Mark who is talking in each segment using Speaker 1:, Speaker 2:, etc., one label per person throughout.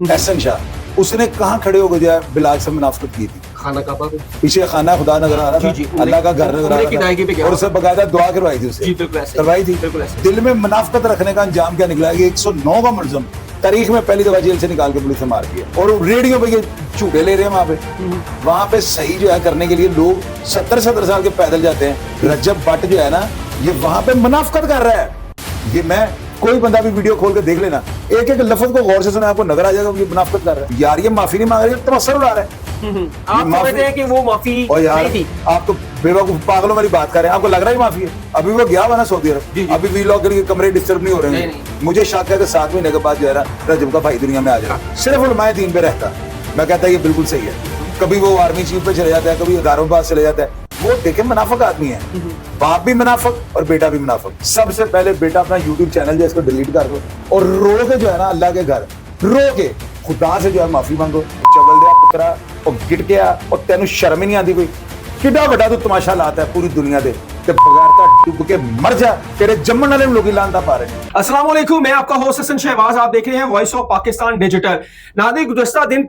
Speaker 1: एहसन शाह उसने कहाँ खड़े होकर जो है बिलाल से मुनाफिकत की थी?
Speaker 2: खाना काबा पे
Speaker 1: पीछे खाना खुदा नजर आ रहा था, अल्लाह का घर नजर आ रहा था और उसे बकायदा दुआ करवाई थी, उसे करवाई थी। दिल में मुनाफिकत रखने का अंजाम क्या निकला कि 109 का मुलजम तारीख में पहली दफा जेल से निकाल के पुलिस ने मार दिया और रेडियो पे ये झूठे ले रहे हैं। वहां पे सही जो है करने के लिए लोग 70-70 साल के पैदल जाते हैं। रजब भट्ट जो है ना, ये वहां पे मुनाफिकत कर रहा है। ये मैं कोई बंदा भी वीडियो खोल के देख लेना, एक एक लफ्ज को गौर से सुना, आपको नजर आ जाएगा ये मुनाफिकत कर रहा है। यार ये माफी नहीं मांग रही, तमस्सुर उड़ा रहा है।
Speaker 2: आप समझते हैं कि वो माफी
Speaker 1: और यार
Speaker 2: नहीं थी?
Speaker 1: आप तो बेवकूफ पागलों वाली बात कर रहे हैं, आपको लग रहा है माफी है? अभी वो गया हुआ ना सऊदी अरब, अभी वीलॉग के कमरे डिस्टर्ब नहीं हो रहे हैं। मुझे शक है कि 7 महीने के बाद जो है ना रजब का भाई दुनिया में आ जाएगा। सिर्फ उलमाए दीन पे रहता, मैं कहता ये बिल्कुल सही है। कभी वो आर्मी चीफ पे चले जाता है, कभी इदारों के पास चले जाता है। वो देखे मुनाफिक आदमी है, बाप भी मुनाफिक और बेटा भी मुनाफिक। सबसे पहले बेटा अपना यूट्यूब चैनल जो है इसको डिलीट कर दो और रो के जो है ना अल्लाह के घर रो के खुदा से जो है माफी मांगो। चवल दिया पुत्रा और गिट गया और तेन शर्म ही नहीं आती कोई। किड्डा बड़ा तू तमाशा लाता है पूरी दुनिया दे ते बगैरता डूब के मर जा, तेरे जम्मन वाले लोग ही लानता पा रहे हैं।
Speaker 2: अस्सलाम वालेकुम, मैं आपका होस्ट हसन शहबाज, आप देख रहे हैं वॉइस ऑफ पाकिस्तान डिजिटल। नाज़रीन, गुज़श्ता दिन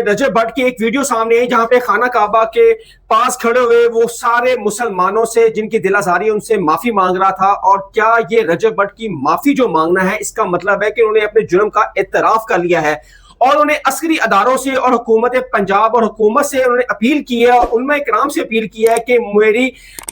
Speaker 2: रजब भट्ट की एक वीडियो सामने आई जहां पे खाना काबा के पास खड़े हुए वो सारे मुसलमानों से जिनकी दिल आज़ारी है उनसे माफी मांग रहा था। और क्या ये रजब भट्ट की माफी जो मांगना है इसका मतलब है कि उन्होंने अपने जुर्म का इत्तराफ कर लिया है और उन्हें अस्करी अदारों से और हुकूमत पंजाब और हुकूमत से उन्होंने अपील की है और उलमा इकराम से अपील की है कि मेरी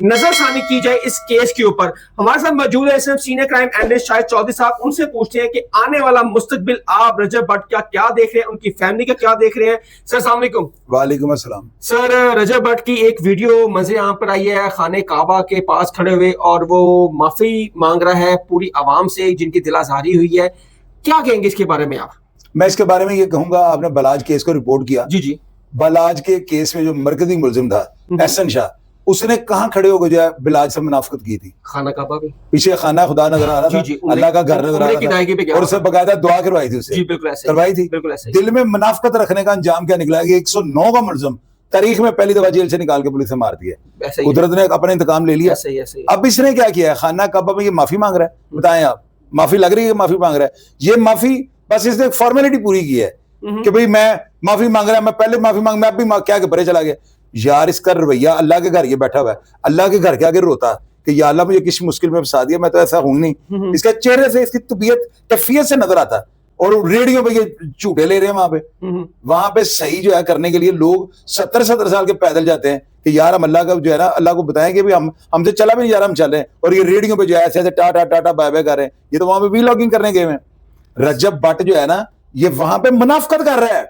Speaker 2: नजरसानी की जाए इस केस के ऊपर। हमारे साथ मौजूद है senior crime analyst Shahid Chaudhary साहब, उनसे पूछते हैं कि आने वाला मुस्तकबिल आप रजब भट्ट का क्या देख रहे हैं, उनकी फैमिली का क्या देख रहे हैं। सर अस्सलाम वालेकुम।
Speaker 1: वालेकुम अस्सलाम।
Speaker 2: सर, रजब भट्ट की एक वीडियो मंजर आम पर आई है खाने काबा के पास खड़े हुए और वो माफी मांग रहा है पूरी आवाम से जिनकी दिल आज़ारी हुई है। क्या कहेंगे इसके बारे में आप?
Speaker 1: मैं इसके बारे में ये कहूंगा, आपने बलाज केस को रिपोर्ट किया।
Speaker 2: जी।
Speaker 1: बलाज के केस में जो मरकजी मुलजिम था एहसन शाह, उसने कहाँ खड़े होकर जो है बिलाज से मुनाफिकत की थी?
Speaker 2: खाना काबा पे
Speaker 1: पीछे खाना खुदा नजर आ रहा था, अल्लाह का घर नजर आ रहा था और उसे बकायदा दुआ करवाई थी, उसे करवाई थी। दिल में मुनाफिकत रखने का अंजाम क्या निकला कि 109 का मुलजिम तारीख में पहली दफा जेल से निकाल के पुलिस ने मार दिया। कुदरत ने अपना इंतकाम ले लिया। अब इसने क्या किया? खाना काबा में ये माफी मांग रहा है। बताएं आप, माफी लग रही है? माफी मांग रहा है। ये माफी बस इसने एक फॉर्मेलिटी पूरी की है कि भाई मैं माफी मांग रहा, मैं पहले माफी मांग, मैं अब भी क्या के परे चला गया। यार इसका रवैया अल्लाह के घर ये बैठा हुआ है, अल्लाह के घर के आगे रोता कि या अल्लाह मुझे किसी मुश्किल में फंसा दिया, मैं तो ऐसा हूं नहीं। इसके चेहरे से इसकी तबीयत कैफियत से नजर आता और रेडियो पे ये झूठे ले रहे हैं। वहां पे सही जो है करने के लिए लोग 70-70 साल के पैदल जाते हैं कि यार हम अल्लाह का जो है ना अल्लाह को बताएं कि हम हमसे चला भी नहीं जा रहा, हम चल रहे हैं। और ये रेडियो पे जो है ऐसे ऐसे टाटा टाटा बाय बाय कर रहे हैं। ये तो वहां पे वीलॉगिंग करने गए हैं। रजब भट्ट जो है ना, ये वहां पे मुनाफिकत कर रहा है।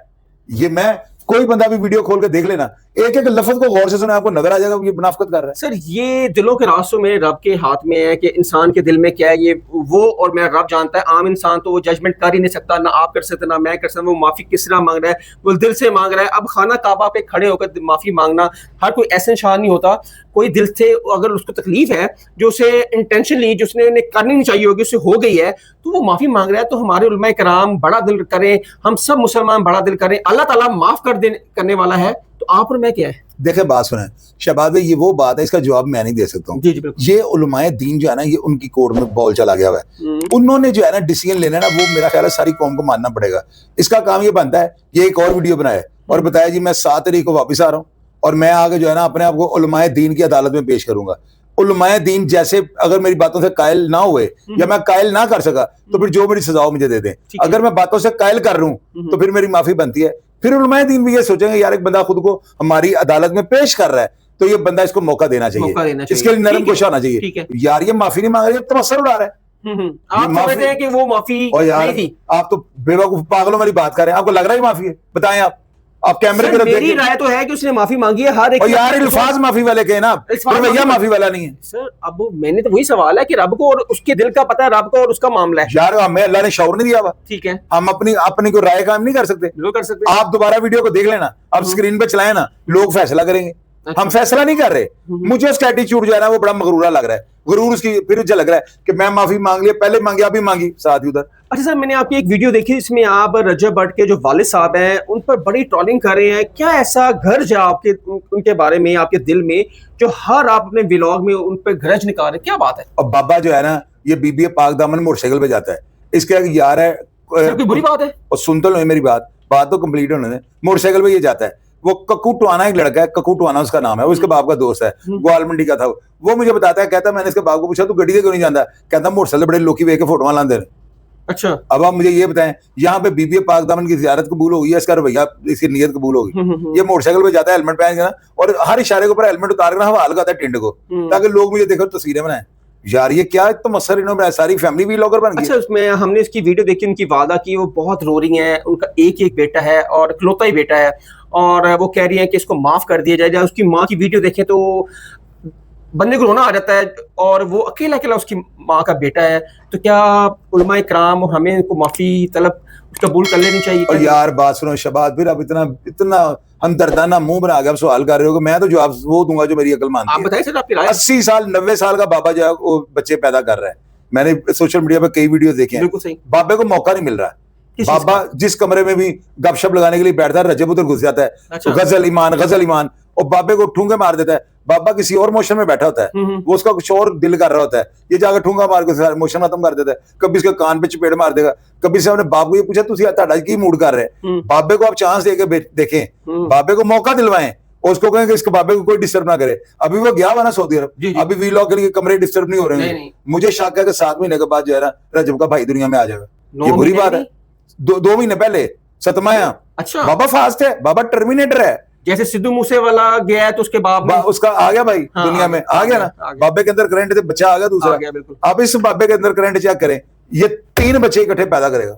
Speaker 1: ये मैं कोई बंदा भी वीडियो खोल के देख लेना, एक एक लफ्ज को गौर से सुना, आपको नजर आ जाएगा ये मुनाफिकत कर रहा है।
Speaker 2: सर, ये दिलों के रास्तों में रब के हाथ में है कि इंसान के दिल में क्या है, ये वो और मैं रब जानता है। आम इंसान तो वो जजमेंट कर ही नहीं सकता, ना आप कर सकते ना मैं कर सकता। वो माफी किस तरह मांग रहा है, वो दिल से मांग रहा है। अब खाना काबा पे खड़े होकर माफी मांगना हर कोई ऐसे शाह नहीं होता। कोई दिल से अगर उसको तकलीफ है जो उसे इंटेंशनली जो उसने करनी नहीं चाहिए होगी, उससे हो गई है, तो वो माफी मांग रहा है। तो हमारे उलमा कराम बड़ा दिल करें, हम सब मुसलमान बड़ा दिल करें, अल्लाह ताला माफ करने वाला है। तो आप और मैं क्या है?
Speaker 1: देखे बात सुने शहबाज भाई, ये वो बात है, इसका जवाब मैं नहीं दे सकता हूँ। ये उलमाए दीन जो है ना, ये उनकी कोर्ट में बॉल चला गया हुआ है। उन्होंने जो है ना डिसीजन लेना ना, वो मेरा ख्याल है सारी कौम को मानना पड़ेगा। इसका काम ये बनता है, ये एक और वीडियो बनाया और बताया जी मैं 7 तारीख को वापस आ रहा हूँ और मैं आगे जो है ना अपने आप को उलमाए दीन की अदालत में पेश करूंगा। उलमाए दीन जैसे अगर मेरी बातों से कायल ना हुए या मैं कायल ना कर सका तो फिर जो मेरी सजा मुझे दे दें। अगर मैं बातों से कायल कर रहा हूं तो फिर मेरी माफी बनती है। फिर उलमाए दीन भी ये सोचेंगे यार एक बंदा खुद को हमारी अदालत में पेश कर रहा है तो ये बंदा इसको मौका देना चाहिए, इसके लिए नरम कोशा होना चाहिए। यार ये माफी नहीं मांग रही, तमस्सुर उड़ा रहा है।
Speaker 2: आप समझते हैं कि वो माफी
Speaker 1: और यार
Speaker 2: नहीं थी?
Speaker 1: आप तो बेवकूफ पागलों वाली बात कर रहे हैं, आपको लग रहा है माफी है? बताएं आप कैमरे पे
Speaker 2: मेरी राय तो है कि उसने माफी मांगी है हर एक।
Speaker 1: और यार अल्फाज माफी वाले के ना, रवैया माफी वाला नहीं है।
Speaker 2: सर, अब मैंने तो वही सवाल है कि रब को और उसके दिल का पता है, रब को और उसका मामला है।
Speaker 1: यार हमें अल्लाह ने शौर नहीं दिया हुआ,
Speaker 2: ठीक है,
Speaker 1: हम अपनी कोई राय काम नहीं कर सकते।
Speaker 2: कर सकते।
Speaker 1: आप दोबारा वीडियो को देख लेना, आप स्क्रीन पे चलाए ना, लोग फैसला करेंगे। हम फैसला नहीं कर रहे। मुझे उसका एटीट्यूड जो है ना वो बड़ा मगरूरा लग रहा है, गुरूर उसकी फिर लग रहा है कि मैं माफी मांग लिया, पहले मांगी अभी मांगी साथ ही उधर।
Speaker 2: अच्छा सर, मैंने आपकी एक वीडियो देखी जिसमें आप रजब भट्ट के जो वालिद साहब हैं उन पर बड़ी ट्रोलिंग कर रहे हैं। क्या ऐसा घर है आपके उनके बारे में, आपके दिल में, जो हर आप अपने व्लॉग में उन पर ग्रज निकाल रहे हैं? क्या बात है?
Speaker 1: और बाबा जो है ना, ये बीबी पाक दामन मोटरसाइकिल पे जाता है, इसके यार है
Speaker 2: कोई बुरी बात है?
Speaker 1: और सुन तो लो मेरी बात तो कंप्लीट होने दे। मोटरसाइकिल पे ये जाता है, वो कक्कू टवाना एक लड़का है, कक्कू टवाना उसका नाम है, वो इसके बाप का दोस्त है, ग्वाल मंडी का था। वो मुझे बताता है, कहता मैंने इसके बाप को पूछा तू गड्डी से क्यों नहीं जाता, कहता मोटरसाइकिल बड़े लोग के फोटो लाते हैं।
Speaker 2: अच्छा,
Speaker 1: अब आप मुझे ये बताएं, यहाँ पे बीबी पाक दामन की ज़ियारत कबूल हो गई है, इसका रवैया, इसकी नीयत कबूल हो गई। ये मोटरसाइकिल पे जाता है हेलमेट पहन के और हर इशारे के ऊपर हेलमेट उतार कर हवा लगाता है टिंड को, ताकि लोग मुझे देखो तस्वीरें बनाए। यार ये क्या तो मसर इन्होंने, सारी फैमिली व्लॉगर बन गई।
Speaker 2: अच्छा, उसमें हमने इसकी वीडियो देखी, उनकी वादा की, वो बहुत रो रही हैं, उनका एक बेटा है और इकलौता ही बेटा है, और वो कह रही है कि इसको माफ कर दिया जाए। उसकी माँ की वीडियो देखें तो बंदे को रोना आ जाता है, और वो अकेला अकेला उसकी माँ का बेटा है। तो क्या उलमा इकराम और हमें इनको माफी तलब कबूल कर लेनी चाहिए?
Speaker 1: और यार बात सुनो शबाज, फिर अब इतना हमदर्दाना मुंह बना के आप सवाल कर रहे हो कि मैं तो जवाब वो दूंगा जो मेरी अकल मानती है।
Speaker 2: आप बताइए सर, आपकी राय।
Speaker 1: 80 साल 90 साल का बाबा जो है वो बच्चे पैदा कर रहा है। मैंने सोशल मीडिया पर कई वीडियो देखे हैं।
Speaker 2: बिल्कुल सही।
Speaker 1: बाबे को मौका नहीं मिल रहा। बाबा जिस कमरे में भी गपशप लगाने के लिए बैठता है, रजब उधर घुस जाता है। अच्छा। गजल ईमान, और बाबे को ठूंगे मार देता है। बाबा किसी और मोशन में बैठा होता है, वो उसका कुछ और दिल कर रहा होता है, ये जाकर ठूंगा मार के मोशन खत्म कर देता है। कभी इसके कान पे चपेट मार देगा, कभी से अपने बाप को ये पूछा तुम की मूड कर रहे हैं। बाबे को आप चांस देके देखें, बाबे को मौका दिलवाएं, और उसको कहें कि इसके बाबे को कोई डिस्टर्ब ना करे। अभी वो गया हुआ ना सौदी अरब, अभी वीलॉग के लिए कमरे डिस्टर्ब नहीं हो रहे हैं। मुझे शक है कि 7 महीने के बाद जो है ना रजब का भाई दुनिया में आ जाएगा। ये बुरी बात है। 2 महीने पहले सतमाया। अच्छा, बाबा फास्ट है, बाबा टर्मिनेटर है।
Speaker 2: जैसे सिद्धू मूसेवाला गया है तो उसके बाद
Speaker 1: उसका आ गया भाई, दुनिया में आ गया ना। बाबे के अंदर करंट से बच्चा आ गया दूसरा। अब इस बाबे के अंदर करंट चेक करें, ये 3 बच्चे इकट्ठे पैदा करेगा।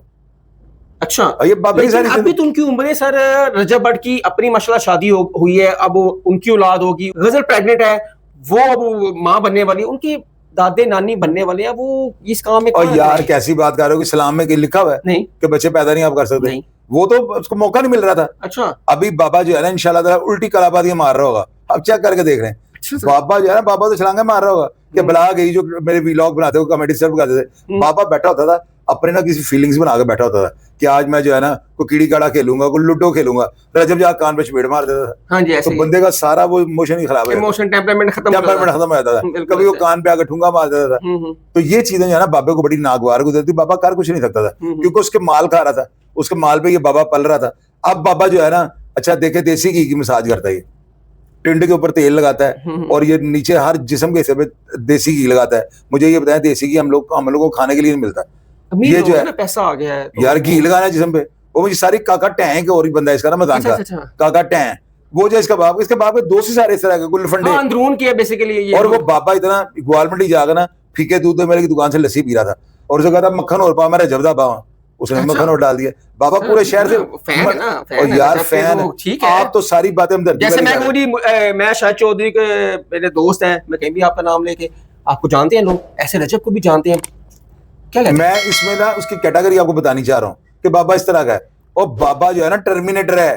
Speaker 2: अच्छा,
Speaker 1: ये बाबे की सारी
Speaker 2: अभी तो उनकी उम्र सर, रजब भट्ट की अपनी माशाल्लाह शादी हुई है, अब उनकी औलाद होगी। गजल प्रेग्नेंट है, वो अब माँ बनने वाली, उनके दादे नानी बनने वाले हैं, वो इस काम में।
Speaker 1: और यार कैसी बात कर रहे हो कि इस्लाम में लिखा हुआ है नहीं कि बच्चे पैदा नहीं आप कर सकते? वो तो उसको मौका नहीं मिल रहा था। अच्छा, अभी बाबा जो है ना इंशाल्लाह उल्टी कलाबादियां मार रहा होगा। अब चेक करके देख रहे हैं। अच्छा, बाबा जो है ना, बाबा तो छलांगे मार रहा होगा कि बला गई जो मेरे व्लॉग बनाते हो, कॉमेडी सर्व करते थे। बाबा बैठा होता था अपने ना किसी फीलिंग्स बना के बैठा होता था कि आज मैं जो है ना कोई कीड़ी काड़ा खेलूंगा, कोई लूडो खेलूंगा। रजब जा कान पे चपेट मार देता था। हाँ जी, तो बंदे का सारा वो इमोशन ही खराब है, इमोशन टेम्परामेंट खत्म हो जाता था। कभी वो कान पे आकर ठूंगा मार देता था। तो ये चीजें जो है ना बाबे को बड़ी नागवार गुजरती। बाबा कर कुछ नहीं सकता था क्योंकि उसके माल खा रहा था, उसके माल पे ये बाबा पल रहा था। अब बाबा जो है ना, अच्छा देखे देसी घी की मसाज करता है, टिंड के ऊपर तेल लगाता है और ये नीचे हर जिस्म के हिस्से पे देसी घी लगाता है। मुझे ये बताया देसी घी हम लोग को खाने के लिए नहीं मिलता। ये जो है पैसा आ गया है यार, घी लगाना जिस्म पे। वो मुझे सारी काका टैंक और ही बंदा इसका ना मजाक का काका टैं, वो जो इसके बाप के दोस्त ही सारे इस तरह के गुलफंडे अंदरून किया बेसिकली। और वो बाबा इतना ग्वाल मंडी जाकर ना फीके दूध मेरे की दुकान से लस्सी पी रहा था और उसे कहता मक्खन और पा, मेरा जबदा पावा, उसने मक्खन और डाल दिया। बाबा पूरे शहर से फैन है ना, और यार फैन ठीक है। आप तो सारी बातें हम
Speaker 2: जैसे मैं शाहिद चौधरी के मेरे दोस्त हैं, मैं कहीं भी आपका नाम लेके आपको जानते हैं लोग, ऐसे रजब को भी जानते हैं। क्या
Speaker 1: मैं इसमें ना उसकी कैटेगरी आपको बतानी चाह रहा हूँ कि बाबा इस तरह का है। और बाबा जो है ना टर्मिनेटर है।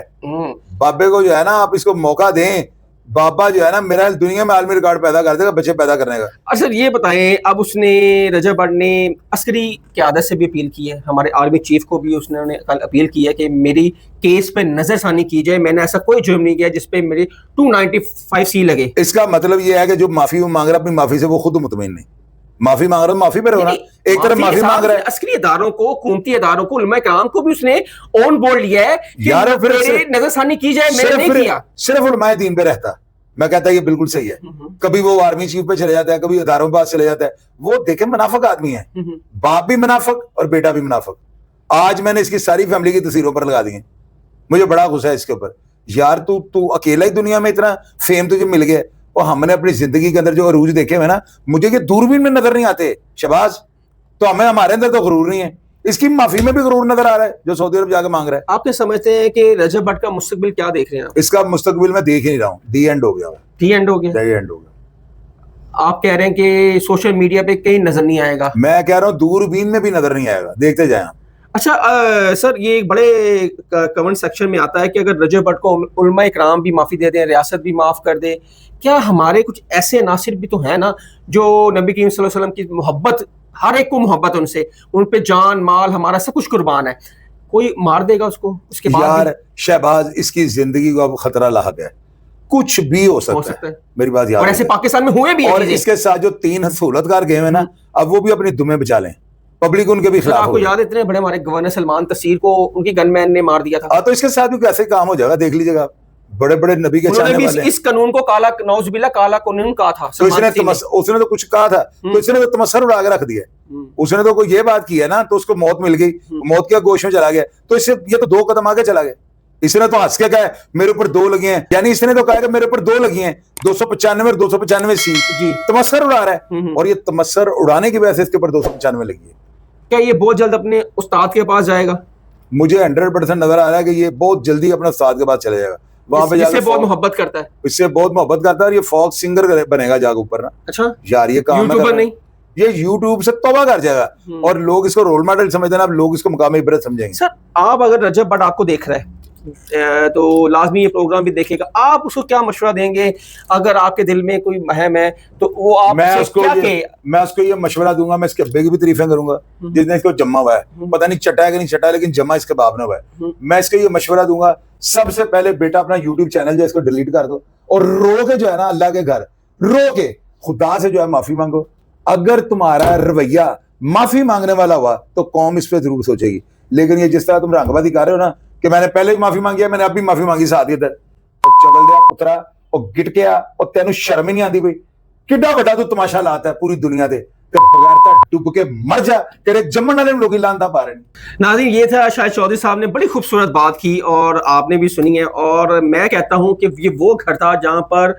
Speaker 1: बाबे को जो है ना आप इसको मौका दें, बाबा जो है ना मेरा दुनिया में आलमी रिकॉर्ड पैदा कर देगा बच्चे पैदा करने का।
Speaker 2: अच्छा ये बताएं, अब उसने रजब भट्ट ने अस्करी क़यादत से भी अपील की है, हमारे आर्मी चीफ को भी उसने कल अपील की है कि मेरी केस पे नजरसानी की जाए, मैंने ऐसा कोई जुर्म नहीं किया जिसपे मेरी 295C लगे।
Speaker 1: इसका मतलब ये है कि जो माफी वो मांग रहा है अपनी माफी से वो खुद मुतमईन नहीं, माफी मांग रहा है माफी पे रहो ना। एक तरफ माफी मांग रहा है, अस्करी इदारों को, हुकूमती इदारों को, उलमा कराम को भी उसने ऑन बोर्ड लिया है कि यार फिर नजरसानी की जाए। मैंने नहीं किया, सिर्फ उलमा दीन पे रहता। मैं कहता ये बिल्कुल सही है। कभी वो आर्मी चीफ पे चले जाता है, कभी इदारों के पास चले जाता है। वो देखे मुनाफिक आदमी है, बाप भी मुनाफिक और बेटा भी मुनाफिक। आज मैंने इसकी सारी फैमिली की तस्वीरों पर लगा दी है। मुझे बड़ा गुस्सा है इसके ऊपर। यार तू अकेला ही दुनिया में इतना फेम तुझे मिल गया, और हमने अपनी जिंदगी के अंदर जो अरूज देखे हुए ना, मुझे ये दूरबीन में नजर नहीं आते शबाज। तो हमारे अंदर तो गुरूर नहीं है, इसकी माफी में भी गुरूर नजर आ रहा है जो सऊदी अरब जाके मांग रहा है।
Speaker 2: आप क्या समझते हैं कि रजब भट्ट का मुस्तकबिल क्या देख रहे हैं?
Speaker 1: इसका मुस्तकबिल मैं देख ही नहीं रहा हूँ, दी एंड हो गया।
Speaker 2: दी एंड हो गया। आप कह रहे हैं कि सोशल मीडिया पे कहीं नजर नहीं आएगा? मैं कह रहा हूँ दूरबीन में भी नजर नहीं आएगा, देखते जाए। अच्छा सर, ये एक बड़े कमेंट सेक्शन में आता है कि अगर रजब भट्ट को उलमा इकराम भी माफी दे दें, रियासत भी माफ कर दे, क्या हमारे कुछ ऐसे नासिर भी तो है ना जो नबी करीम सल्लल्लाहु अलैहि वसल्लम की मोहब्बत, हर एक को मोहब्बत उनसे, उन पे जान माल हमारा सब कुछ कुर्बान है, कोई मार देगा उसको उसके बाद? यार शहबाज, इसकी जिंदगी को अब खतरा लाहक है, कुछ भी हो सकता है। मेरी बात याद, और ऐसे पाकिस्तान में हुए भी। और इसके साथ जो 3 सहूलतकार गए हैं ना, अब वो भी अपनी दुमें बचा लें।
Speaker 1: पब्लिक उनके भी खिलाफ।
Speaker 2: आपको याद है इतने बड़े हमारे गवर्नर सलमान तसीर को उनकी गनमैन ने मार दिया था।
Speaker 1: तो इसके साथ भी कैसे काम हो जाएगा, देख लीजिएगा। बड़े बड़े नबी के चाहने वाले
Speaker 2: इस कानून को काला नौजुबिल्ला काला कानून कहा था।
Speaker 1: तो उसने तो कुछ कहा था, तो इसने तो तमस्सर उड़ा के रख दिया। उसने तो कोई ये बात की है ना, तो उसको मौत मिल गई, मौत के गोश में चला गया। तो इससे ये तो 2 कदम आगे चला गया। इसने तो हंस के कहा मेरे ऊपर 2 लगी हैं, यानी इसने तो कहा कि मेरे ऊपर 2 लगी हैं, 295 और 295 सी जी तमस्सर उड़ा रहा है। और ये तमस्सर उड़ाने की वजह से इसके ऊपर 295 लगी है।
Speaker 2: क्या ये बहुत जल्द अपने उस्ताद के पास जाएगा?
Speaker 1: मुझे 100% नजर आ रहा है कि ये बहुत जल्दी अपने उस्ताद के पास चले जाएगा। वहां पे
Speaker 2: इससे बहुत मोहब्बत करता है,
Speaker 1: इससे बहुत मोहब्बत करता है। और ये फॉक सिंगर बनेगा जाके ऊपर ना।
Speaker 2: अच्छा
Speaker 1: यार ये काम
Speaker 2: यूट्यूबर नहीं,
Speaker 1: ये यूट्यूब से तौबा कर जाएगा और लोग इसको रोल मॉडल समझते हैं। अब लोग इसको मुकाम इबरत समझेंगे।
Speaker 2: सर आप अगर रजब बट आपको देख रहा है तो लाजमी ये प्रोग्राम भी देखेगा, आप उसको क्या मशवरा देंगे अगर आपके दिल में कोई महम है तो वो आप
Speaker 1: मैं उसको ये मशवरा दूंगा। मैं इसके अब्बे की भी तारीफें करूंगा जिसने इसको जमा हुआ है। पता नहीं चटा है कि नहीं चटा है, लेकिन जमा इसके बाप ने हुआ है। मैं इसको ये मशवरा दूंगा, सबसे पहले बेटा अपना यूट्यूब चैनल जो है इसको डिलीट कर दो और रो के जो है ना अल्लाह के घर रो के खुदा से जो है माफी मांगो। अगर तुम्हारा रवैया माफी मांगने वाला हुआ तो कौम इस पर जरूर सोचेगी। लेकिन ये जिस तरह तुम रंगबाजी कर रहे हो ना कि मैंने पहले भी माफी मांगी है, मैंने अब भी माफी मांगी साथ इधर, और चबल दिया पुत्रा और गिट के आ और तेन शर्म ही नहीं आती। कोई किड्डा बड़ा तू तमाशा लाता है पूरी दुनिया से, बगैरता डूब के मर जा, तेरे जम्मन वाले लोग लानता पा रहे हैं।
Speaker 2: नाज़रीन ये था शाहिद चौधरी साहब ने बड़ी खूबसूरत बात की और आपने भी सुनी है। और मैं कहता हूं कि ये वो घर था जहां पर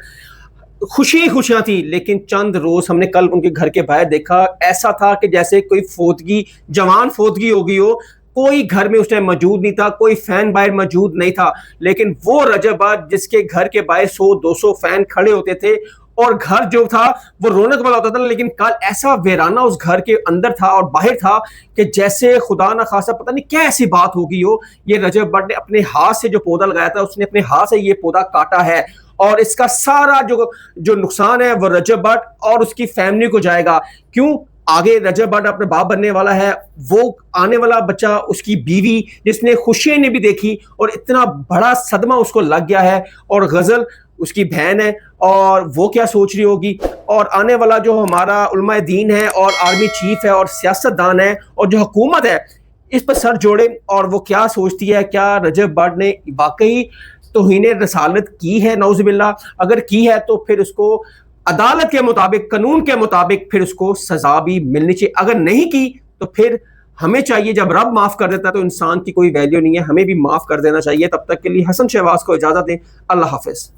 Speaker 2: खुशियां थी, लेकिन चंद रोज हमने कल उनके घर के बाहर देखा, ऐसा था कि जैसे कोई फोदगी जवान फोदगी हो गई हो। कोई घर में उस टाइम मौजूद नहीं था, कोई फैन बाहर मौजूद नहीं था। लेकिन वो रजब बट जिसके घर के बाहर 100-200 फैन खड़े होते थे और घर जो था वो रौनक वाला होता था, लेकिन कल ऐसा वीराना उस घर के अंदर था और बाहर था कि जैसे खुदा ना खासा पता नहीं क्या ऐसी बात हो गई हो। ये रजब बट ने अपने हाथ से जो पौधा लगाया था, उसने अपने हाथ से ये पौधा काटा है और इसका सारा जो नुकसान है वो रजब बट और उसकी फैमिली को जाएगा। क्यों? आगे रजब बट अपने बाप बनने वाला है, वो आने वाला बच्चा उसकी बीवी जिसने खुशियां नहीं भी देखी और इतना बड़ा सदमा उसको लग गया है, और गजल उसकी बहन है और वो क्या सोच रही होगी, और आने वाला जो हमारा उलमाए दीन है और आर्मी चीफ है और सियासतदान है और जो हुकूमत है, इस पर सर जोड़े और वो क्या सोचती है। क्या रजब बट ने वाकई तौहीन रसालत की है? नौजुबिल्ला अगर की है तो फिर उसको अदालत के मुताबिक, कानून के मुताबिक फिर उसको सजा भी मिलनी चाहिए। अगर नहीं की तो फिर हमें चाहिए, जब रब माफ कर देता है तो इंसान की कोई वैल्यू नहीं है, हमें भी माफ कर देना चाहिए। तब तक के लिए हसन शहबाज को इजाजत दें। अल्लाह हाफिज।